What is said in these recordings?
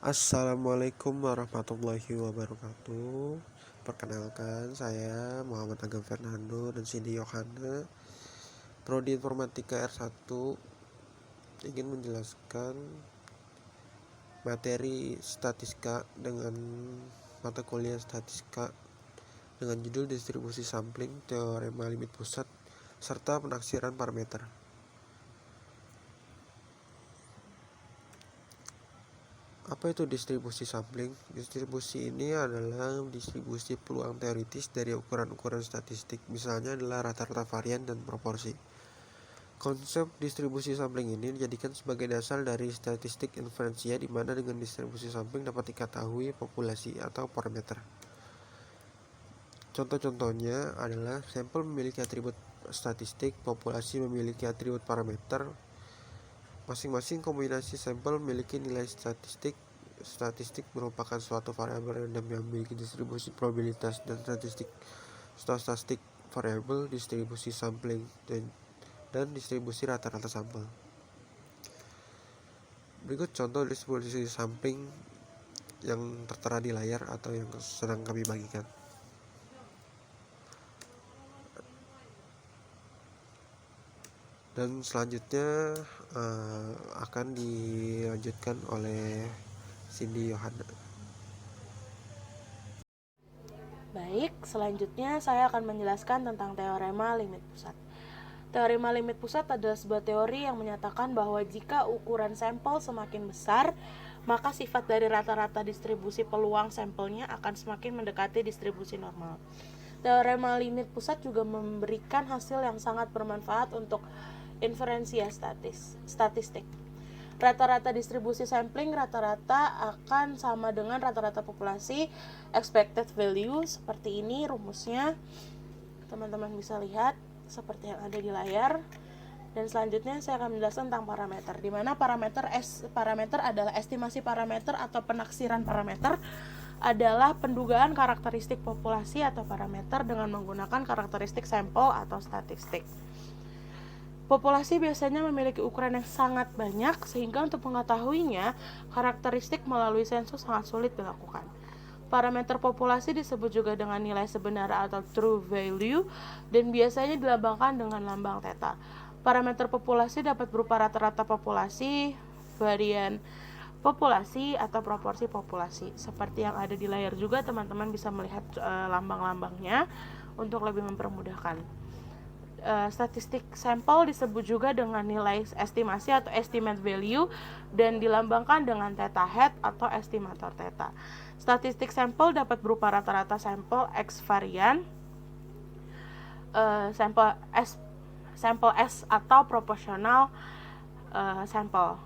Assalamualaikum warahmatullahi wabarakatuh. Perkenalkan, saya Muhammad Agam Fernando dan Cindy Yohana, Prodi Informatika R1, ingin menjelaskan materi statistika dengan mata kuliah statistika dengan judul distribusi sampling, teorema limit pusat, serta penaksiran parameter. Apa itu distribusi sampling? Distribusi ini adalah distribusi peluang teoritis dari ukuran-ukuran statistik, misalnya adalah rata-rata varian dan proporsi. Konsep distribusi sampling ini dijadikan sebagai dasar dari statistik inferensia, di mana dengan distribusi sampling dapat diketahui populasi atau parameter. Contoh-contohnya adalah sampel memiliki atribut statistik, populasi memiliki atribut parameter. Masing-masing kombinasi sampel memiliki nilai statistik. Statistik merupakan suatu variabel random yang memiliki distribusi probabilitas, dan statistik stokastik variabel distribusi sampling dan distribusi rata-rata sampel. Berikut contoh distribusi sampling yang tertera di layar atau yang sedang kami bagikan. Dan selanjutnya akan dilanjutkan oleh Cindy Yohana. Baik, selanjutnya saya akan menjelaskan tentang teorema limit pusat. Teorema limit pusat adalah sebuah teori yang menyatakan bahwa jika ukuran sampel semakin besar, maka sifat dari rata-rata distribusi peluang sampelnya akan semakin mendekati distribusi normal. Teorema limit pusat juga memberikan hasil yang sangat bermanfaat untuk inferensia statistik. Rata-rata distribusi sampling rata-rata akan sama dengan rata-rata populasi expected value. Seperti ini rumusnya, teman-teman bisa lihat seperti yang ada di layar. Dan selanjutnya saya akan menjelaskan tentang parameter, di mana parameter adalah estimasi parameter atau penaksiran parameter adalah pendugaan karakteristik populasi atau parameter dengan menggunakan karakteristik sampel atau statistik. Populasi biasanya memiliki ukuran yang sangat banyak, sehingga untuk mengetahuinya, karakteristik melalui sensus sangat sulit dilakukan. Parameter populasi disebut juga dengan nilai sebenar atau true value, dan biasanya dilambangkan dengan lambang theta. Parameter populasi dapat berupa rata-rata populasi, varian populasi, atau proporsi populasi. Seperti yang ada di layar juga, teman-teman bisa melihat lambang-lambangnya untuk lebih mempermudahkan. Statistik sampel disebut juga dengan nilai estimasi atau estimate value, dan dilambangkan dengan theta hat atau estimator theta. Statistik sampel dapat berupa rata-rata sampel X varian, sampel S atau proporsional sampel.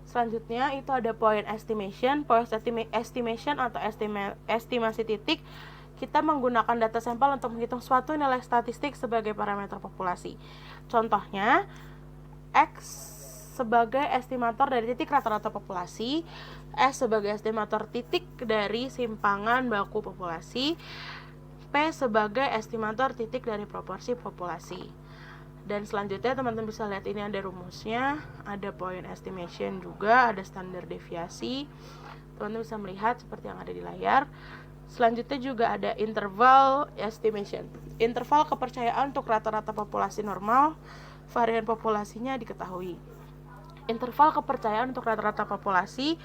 Selanjutnya itu ada point estimation. Point estimation atau estimasi titik. Kita menggunakan data sampel untuk menghitung suatu nilai statistik sebagai parameter populasi. Contohnya, X sebagai estimator dari titik rata-rata populasi, S sebagai estimator titik dari simpangan baku populasi, P sebagai estimator titik dari proporsi populasi. Dan selanjutnya teman-teman bisa lihat ini ada rumusnya, ada point estimation juga, ada standar deviasi. Teman-teman bisa melihat seperti yang ada di layar. Selanjutnya juga ada interval estimation. Interval kepercayaan untuk rata-rata populasi normal, varian populasinya diketahui. Interval kepercayaan untuk rata-rata populasi,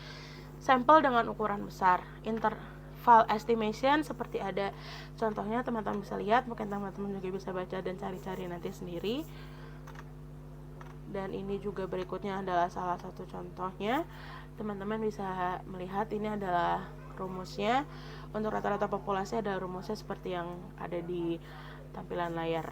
sampel dengan ukuran besar. Interval estimation seperti ada contohnya, teman-teman bisa lihat, mungkin teman-teman juga bisa baca dan cari-cari nanti sendiri. Dan ini juga berikutnya adalah salah satu contohnya. Teman-teman bisa melihat ini adalah rumusnya. Untuk rata-rata populasi ada rumusnya seperti yang ada di tampilan layar.